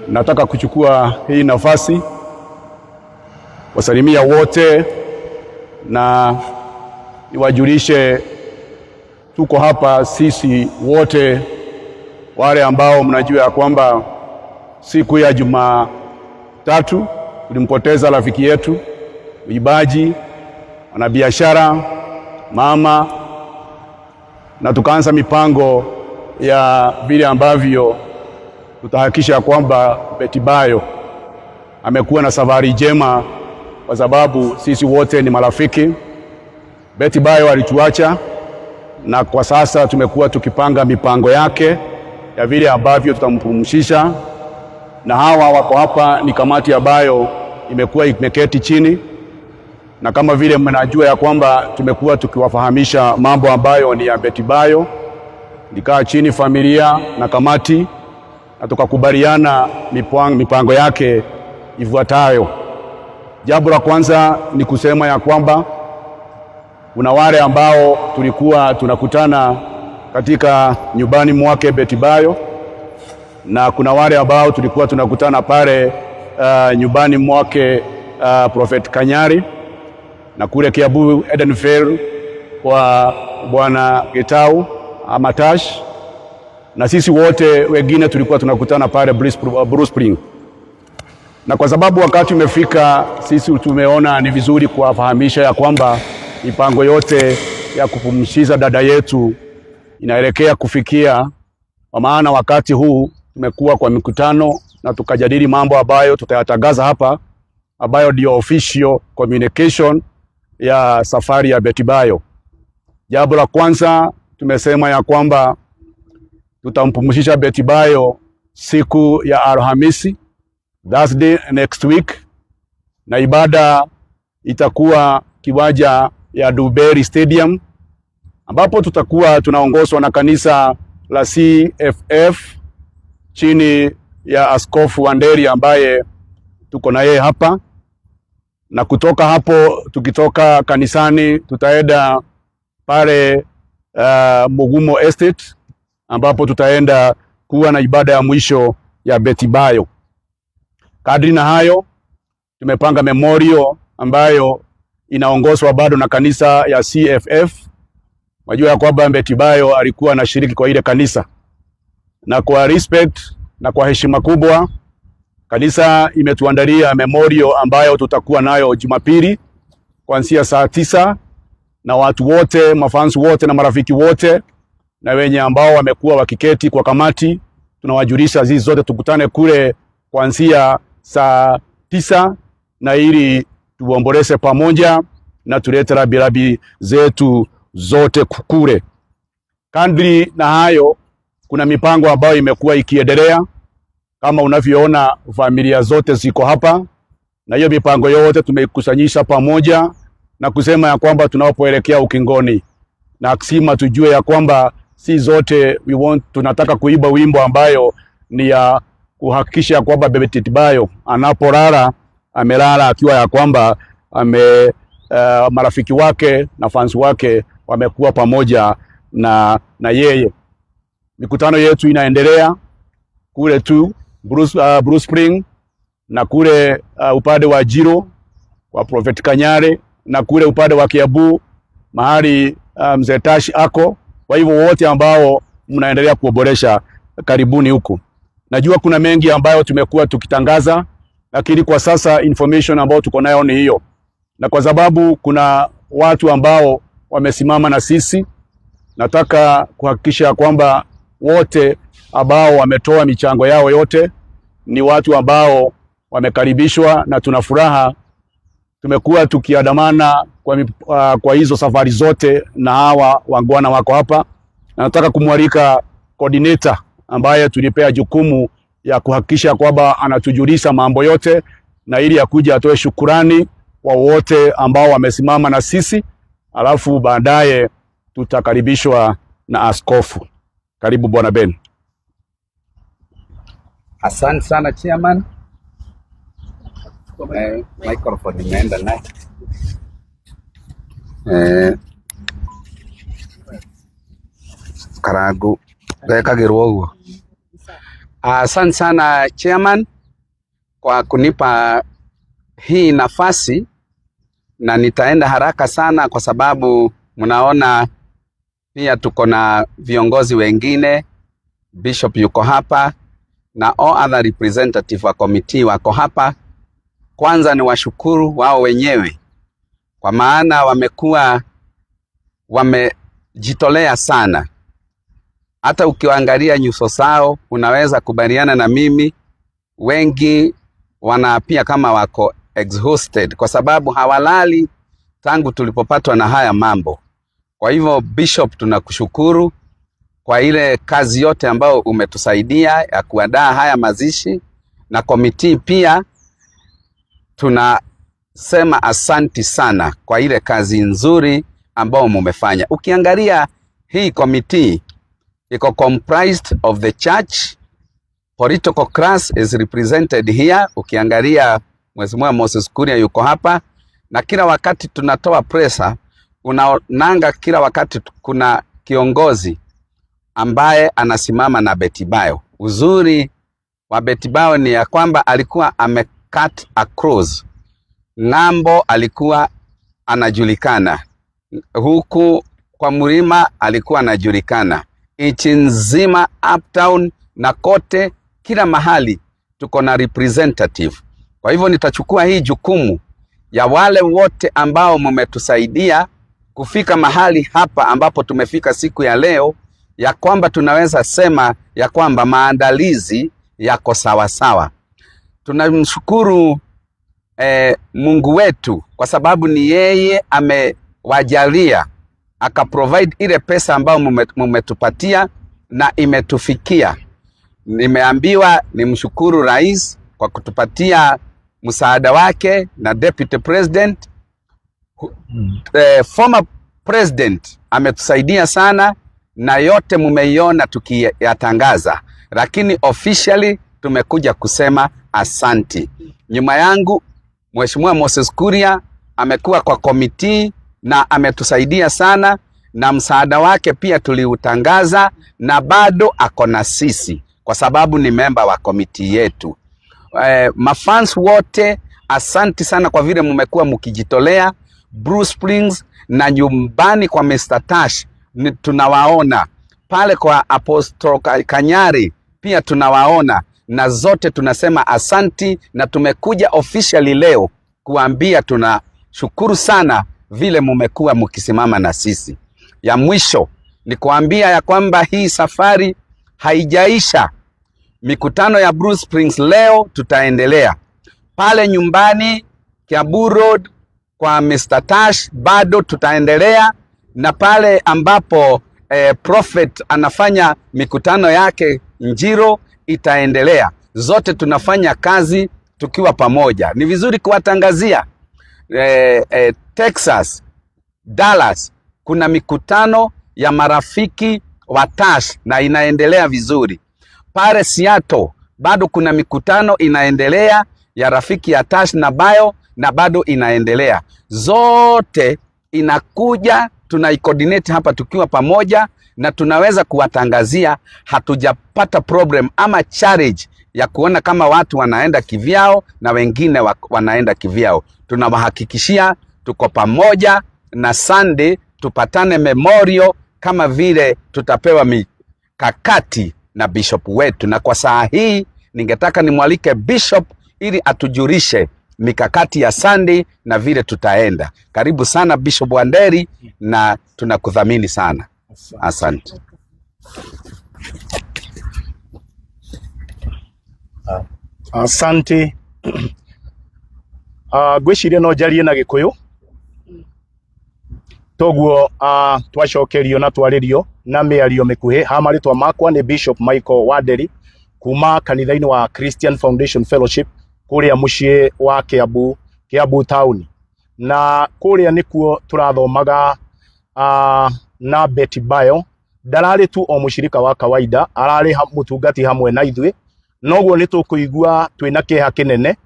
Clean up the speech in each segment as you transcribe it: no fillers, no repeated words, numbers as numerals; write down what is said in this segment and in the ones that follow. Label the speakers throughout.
Speaker 1: Nataka kuchukua hii nafasi wasalimia wote na niwajulishe tuko hapa sisi wote wale ambao mnajua ya kwamba siku ya Jumatatu tulimpoteza rafiki yetu, mwimbaji, mwanabiashara, mama, na tukaanza mipango ya vile ambavyo tutahakikisha kwamba Betty Bayo amekuwa na safari njema, kwa sababu sisi wote ni marafiki. Betty Bayo alituacha, na kwa sasa tumekuwa tukipanga mipango yake ya vile ambavyo tutampumzisha, na hawa wako hapa ni kamati ambayo imekuwa imeketi chini, na kama vile mnajua ya kwamba tumekuwa tukiwafahamisha mambo ambayo ni ya Betty Bayo. Nikaa chini familia na kamati na tukakubaliana mipango yake ifuatayo. Jambo la kwanza ni kusema ya kwamba kuna wale ambao tulikuwa tunakutana katika nyumbani mwake Betty Bayo, na kuna wale ambao tulikuwa tunakutana pale nyumbani mwake Prophet Kanyari, na kule Kiambu Edenvale kwa Bwana Gitau Amatash, na sisi wote wengine tulikuwa tunakutana pale Bruce Spring. Na kwa sababu wakati umefika, sisi tumeona ni vizuri kuwafahamisha ya kwamba mipango yote ya kupumzisha dada yetu inaelekea kufikia, kwa maana wakati huu tumekuwa kwa mikutano na tukajadili mambo ambayo tutayatangaza hapa, ambayo ndio official communication ya safari ya Betty Bayo. Jambo la kwanza tumesema ya kwamba tutampumzisha Betty Bayo siku ya Alhamisi, Thursday next week, na ibada itakuwa kiwanja ya Duberi Stadium, ambapo tutakuwa tunaongozwa na kanisa la CFF chini ya Askofu Wanderi ambaye tuko na yeye hapa. Na kutoka hapo, tukitoka kanisani tutaenda pale Mugumo Estate, ambapo tutaenda kuwa na ibada ya mwisho ya Betty Bayo. Kadri na hayo, tumepanga memorial ambayo inaongozwa bado na kanisa ya CFF. Wajua ya kwamba Betty Bayo alikuwa anashiriki kwa ile kanisa, na kwa respect na kwa heshima kubwa, kanisa imetuandalia memorial ambayo tutakuwa nayo Jumapili kuanzia saa 9, na watu wote, mafans wote na marafiki wote na wenye ambao wamekuwa wakiketi kwa kamati, tunawajulisha zizi zote tukutane kule kuanzia saa 9, na ili tuomboleze pamoja na tulete rabirabi zetu zote kukure. Kadri na hayo, kuna mipango ambayo imekuwa ikiendelea. Kama unavyoona, familia zote ziko hapa, na hiyo mipango yote tumeikusanyisha pamoja na kusema ya kwamba tunapoelekea ukingoni, na akisema tujue ya kwamba si zote tunataka kuiba wimbo ambayo ni ya kuhakikisha kwamba Betty Bayo anapolala amelala akiwa ya kwamba marafiki wake na fans wake wamekuwa pamoja na yeye. Mikutano yetu inaendelea kule tu Bruce Spring, na kule upande wa Jiro kwa Prophet Kanyare, na kule upande wa Kiambu mahali Mzee Tashi ako. Kwa hivyo wote ambao mnaendelea kuboresha, karibuni huku. Najua kuna mengi ambayo tumekuwa tukitangaza, lakini kwa sasa information ambayo tuko nayo ni hiyo. Na kwa sababu kuna watu ambao wamesimama na sisi, nataka kuhakikisha kwamba wote ambao wametoa michango yao yote ni watu ambao wamekaribishwa, na tuna furaha. Tumekuwa tukiandamana kwa hizo safari zote, na hawa wangwana wako hapa, na nataka kumwalika coordinator ambaye tulipea jukumu ya kuhakikisha kwamba anatujulisha mambo yote, na ili akuja atoe shukurani kwa wote ambao wamesimama na sisi, alafu baadaye tutakaribishwa na askofu. Karibu Bwana Ben.
Speaker 2: Asante sana chairman. Microphone imeenda naye. Karagu wekagirwo uguo. Asante sana chairman kwa kunipa hii nafasi, na nitaenda haraka sana kwa sababu mnaona pia tuko na viongozi wengine Bishop yuko hapa na all other representative wa committee wako hapa. Kwanza ni washukuru wao wenyewe kwa maana wamejitolea sana. Hata ukiangalia nyuso zao unaweza kubaliana na mimi, wengi wanaapia kama wako exhausted kwa sababu hawalali tangu tulipopatwa na haya mambo. Kwa hivyo Bishop, tunakushukuru kwa ile kazi yote ambayo umetusaidia ya kuandaa haya mazishi, na committee pia tunasema asanti sana kwa ile kazi nzuri ambayo mumefanya. Ukiangalia hii committee iko comprised of the church, political class is represented here. Ukiangalia Mheshimiwa Moses Kuria yuko hapa, na kila wakati tunatoa pressure, unaonanga kila wakati kuna kiongozi ambaye anasimama na Betty Bayo. Uzuri wa Betty Bayo ni ya kwamba alikuwa cut across. Ng'ambo alikuwa anajulikana, huku kwa Mlima alikuwa anajulikana, nchi nzima, uptown na kote, kila mahali tuko na representative. Kwa hivyo nitachukua hii jukumu ya wale wote ambao mmetusaidia kufika mahali hapa ambapo tumefika siku ya leo, ya kwamba tunaweza sema ya kwamba maandalizi yako sawa sawa. Tunamshukuru Mungu wetu kwa sababu ni yeye amewajalia akaprovide ile pesa ambayo mumetupatia na imetufikia. Nimeambiwa nimshukuru rais kwa kutupatia msaada wake na deputy president. Former president ametusaidia sana na yote mumeiona tukiyatangaza, lakini officially tumekuja kusema asanti. Nyuma yangu Mheshimiwa Moses Kuria amekuwa kwa committee na ametusaidia sana, na msaada wake pia tuliutangaza, na bado ako na sisi kwa sababu ni member wa committee yetu. Mafans wote asanti sana kwa vile mmekuwa mkijitolea. Bruce Springs na nyumbani kwa Mr. Tash tunawaona, pale kwa Apostle Kanyari pia tunawaona, na zote tunasema asanti, na tumekuja officially leo kuambia tunashukuru sana vile mmekuwa mkisimama na sisi. Ya mwisho ni kuambia ya kwamba hii safari haijaisha. Mikutano ya Bruce Springs leo tutaendelea. Pale nyumbani Kiambu Road kwa Mr. Tash bado tutaendelea, na pale ambapo Prophet anafanya mikutano yake Njiro itaendelea. Zote tunafanya kazi tukiwa pamoja. Ni vizuri kuwatangazia Texas, Dallas kuna mikutano ya marafiki wa Tash na inaendelea vizuri. Pale Seattle bado kuna mikutano inaendelea ya rafiki ya Tash na Bayo na bado inaendelea. Zote inakuja, tunaicoordinate hapa tukiwa pamoja, na tunaweza kuwatangazia. Hatujapata problem ama challenge ya kuona kama watu wanaenda kivyao na wengine wanaenda kivyao. Tunawahakikishia tuko pamoja, na Sunday tupatane memorial kama vile tutapewa mikakati na bishop wetu. Na kwa saa hii ningetaka nimwalike bishop ili atujulishe mikakati ya Sunday na vile tutaenda. Karibu sana Bishop Wanderi, na tunakudhamini sana. Asante.
Speaker 3: Asante. Gwiciria no njarie na Gikuyu toguo twacokerio na twaririo na miario mikuhi. Ha maritwa makwa ni Bishop Michael Wanderi kuma kanitha-ini wa Christian Foundation Fellowship kuria mucii wa Kiambu town, na kuria nikuo turathomaga na Betty Bayo. Ndarari tu o mushirika wa kawaida, arari mutungati hamwe na ithui, noguo ni tukuigua twina kiha kinene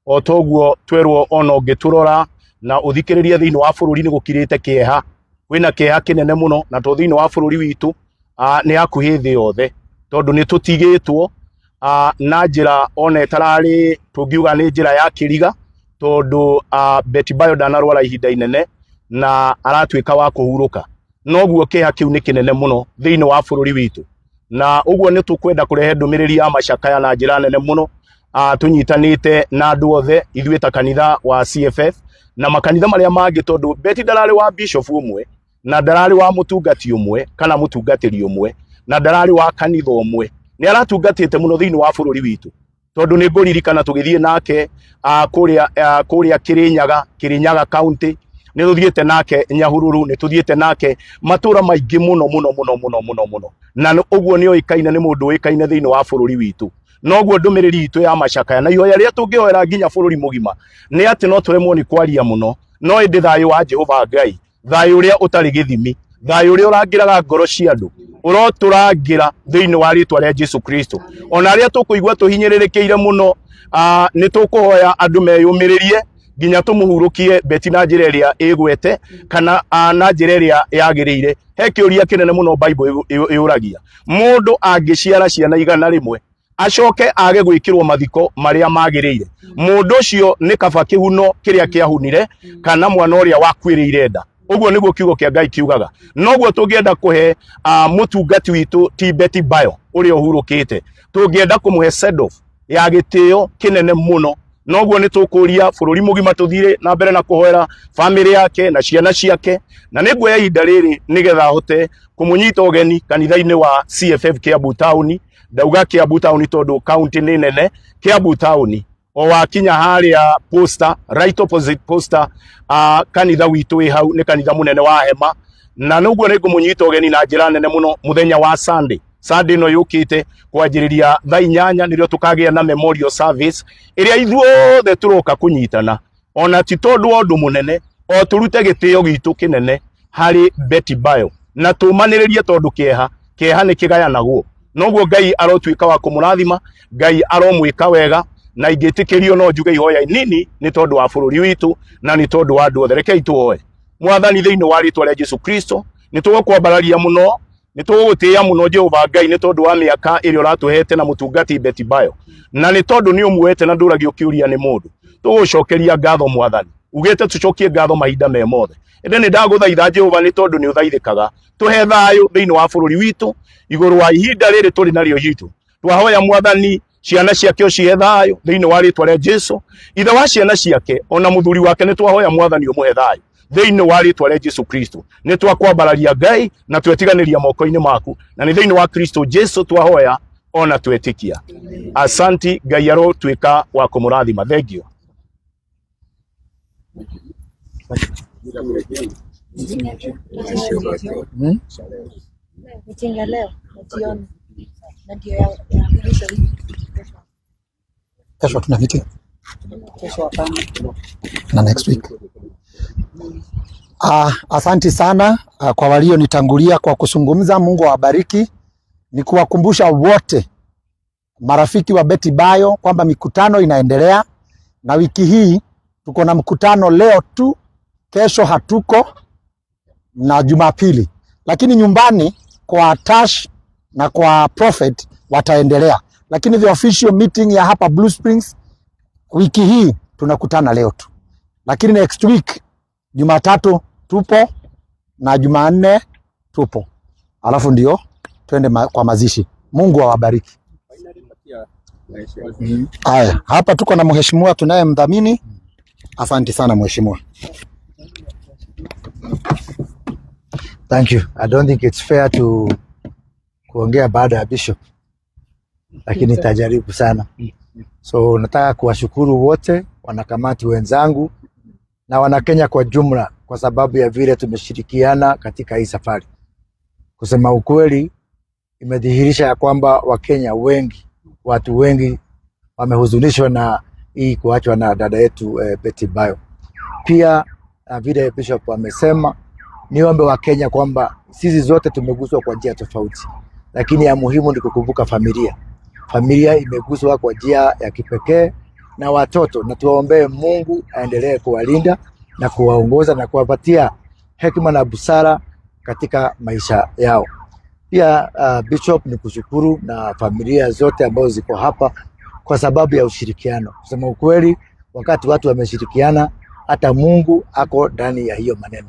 Speaker 3: o toguo twerwo ono ngiturora na uthikiriria thiini wa bururi ni gukirite kiha, kwina kiha kinene muno, na to thiini wa bururi witu ni hakuhi thi yothe, tondu ni tutigitwo na njira ona tarari tungiuga ni njira ya kiriga, tondu Betty Bayo ndanarwara ihinda inene na aratwika wa kuhuruka. Noguo kiha kiu ni kinene muno thiini wa bururi witu, na uguo ni tukwenda kurehe ndumiriri ya macakaya na njira nene muno tunyitanite na andu othe ithuĩ ta kanitha wa CFF na makanitha maria mangi, tondu Beti ndarari wa bishop umwe na ndarari wa mutungati umwe kana mutungatiri umwe na ndarari wa kanitha umwe, ni aratungatite muno thiini wa bururi witu, tondu ni nguririkana tugithie nake kuria Kirinyaga county, ni tuthiete nake Nyahururu, ni tuthiete nake matura maingi muno muno muno muno muno muno, na uguo ni oikaine ni mundu oikaine thiini wa bururi witu. Noguo ndumiriri itu ya macakaya na ihoya ria tungioera nginya bururi mugima ni ati no turemwo ni kwaria muno, no indi thayu wa Jehova Ngai, thayu uria utari githimi, thayu uria urangiraga ngoro cia andu, uroturangira thiini wa ritwa ria Jesu Kristo. Ona aria tukuigua tuhinyiririkiire muno ni tukuhoya andu meyumiririe nginya tumuhurukie Beti na njira iria igwete kana na njira iria yagiriire. He kiuria kinene muno Bible iuragia, mundu angiciara ciana igana rimwe acoke age gwikirwo mathiko maria magiriire, mundu ucio ni kaba kihuno kiria kiahunire kana mwana uria wakwiriire nda. Uguo niguo kiugo kia Ngai kiugaga. Noguo tungienda kuhe mutungati witu ti Beti Bayo uria uhurukite, tungienda kumuhe send off ya gitio kinene muno. Noguo ni tukuria bururi mugima tuthire na mbere na kuhoera family yake na ciana ciake, na niguo ihinda riri nigetha hote kumunyita ugeni kanitha-ini wa CFF Kiambu Town. Ndauga Kiambu Town tondu county ni nene. Kiambu Town o wakinya haria posta, right opposite posta, kanitha witu wi hau ni kanitha munene wa hema, na nuguo ni ngumunyita ugeni na njira nene muno muthenya wa Sunday no yukite kwanjiriria thaa 8 nirio tukagia na memorial service iria ithuothe turoka kunyitana, ona ti tondu undu munene, o turute gitio gitu kinene hari Beti Bayo na tumaniririe tondu kieha ni kigayanagwo. Noguo Ngai arotwika wa kumurathima, Ngai aromwika wega, na ingitikirio no njuge ihoya nini ni tondu wa bururi witu na ni tondu wa andu othe. Rekei tuoe. Mwathani thiini wa ritwa ria Jesu Kristo, ni tugukwambararia muno, ni tugutia muno Jehova Ngai ni tondu wa miaka iria uratuhete na mutungati Beti Bayo, na ni tondu ni umwete na nduragio kiuria ni mundu. Tugucokeria ngatho Mwathani, ugite tucokie ngatho mahinda me mothe. Ende ni ndaguthaitha Jehova ni tondu ni uthaithikaga, tuhe thayu thiini wa bururi witu iguru wa ihinda riri turi nario yitu. Twahoya Mwathani ciana ciake cihe thayu thiini wa ritwa ria Jesu, ithe wa ciana ciake ona muthuri wake ni twahoya Mwathani umuhe thayu thiini wa ritwa ria Jesu Kristo. Ni twakwambararia Ngai na twetiganiria moko-ini maku, na ni thiini wa Kristo Jesu twahoya ona twetikia. Asanti. Ngai arotwika wa kumurathima. Thank you.
Speaker 4: Kesho tuna meeting. Na next week. Asanti sana kwa walio nitangulia kwa kuzungumza. Mungu awabariki. Ni kuwakumbusha wote marafiki wa Beti Bayo kwamba mikutano inaendelea, na wiki hii tuko na mkutano leo tu, kesho hatuko, na Jumapili, lakini nyumbani kwa Tash na kwa Prophet wataendelea, lakini the official meeting ya hapa Blue Springs wiki hii tunakutana leo tu, lakini next week Jumatatu tupo na Jumanne tupo, alafu ndio twende kwa mazishi. Mungu awabariki. Haya, hapa tuko na mheshimiwa tunayemdhamini. Asante sana mheshimiwa.
Speaker 5: Thank you. I don't think it's fair to kuongea baada ya bishop, lakini nitajaribu sana. So nataka kuwashukuru wote wanakamati wenzangu na Wanakenya kwa jumla kwa sababu ya vile tumeshirikiana katika hii safari. Kusema ukweli, imedhihirisha ya kwamba Wakenya wengi, watu wengi wamehuzunishwa na hii kuachwa na dada yetu Beti Bayo. Pia vile bishop amesema, niombe Wakenya kwamba sisi zote tumeguswa kwa njia tofauti, lakini ya muhimu ni kukumbuka familia. Familia imeguswa kwa njia ya kipekee na watoto, na tuwaombee Mungu aendelee kuwalinda na kuwaongoza na kuwapatia hekima na busara katika maisha yao. Pia bishop ni kushukuru na familia zote ambazo ziko hapa kwa sababu ya ushirikiano. Kusema ukweli, wakati watu wameshirikiana, hata Mungu ako ndani ya hiyo maneno.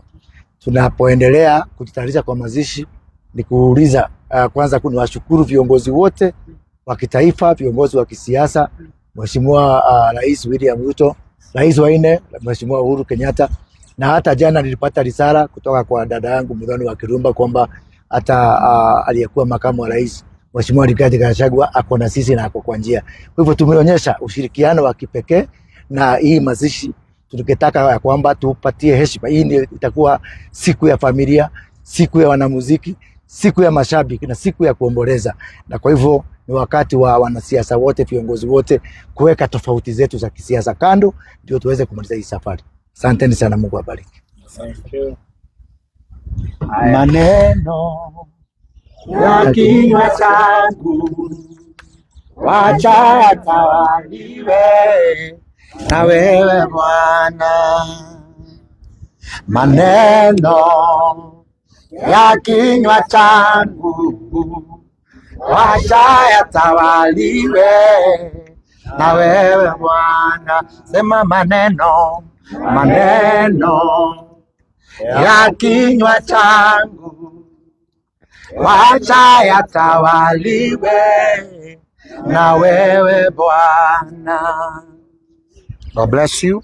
Speaker 5: Tunapoendelea kujitayarisha kwa mazishi, ni kuuliza kwanza kuniwashukuru viongozi wote wa kitaifa, viongozi wa kisiasa, Mheshimiwa Rais William Ruto, Rais wa nne Mheshimiwa Uhuru Kenyatta, na hata jana nilipata risala kutoka kwa dada yangu Muthoni wa Kirumba kwamba hata aliyekuwa makamu wa rais Mheshimiwa Rigathi Gachagua ako na sisi na ako kwa njia. Kwa hivyo tumeonyesha ushirikiano wa kipekee, na hii mazishi tukitaka ya kwamba tupatie heshima. Hii ndio itakuwa siku ya familia, siku ya wanamuziki, siku ya mashabiki na siku ya kuomboleza. Na kwa hivyo ni wakati wa wanasiasa wote, viongozi wote kuweka tofauti zetu za kisiasa kando, ndio tuweze kumaliza hii safari. Asanteni sana, Mungu awabariki.
Speaker 4: Maneno ya kinywa changu wacha yatawaliwe na wewe Bwana. Maneno ya kinywa changu wacha yatawaliwe na wewe Bwana. Sema maneno ya kinywa changu wacha yatawaliwe na wewe Bwana. God bless you.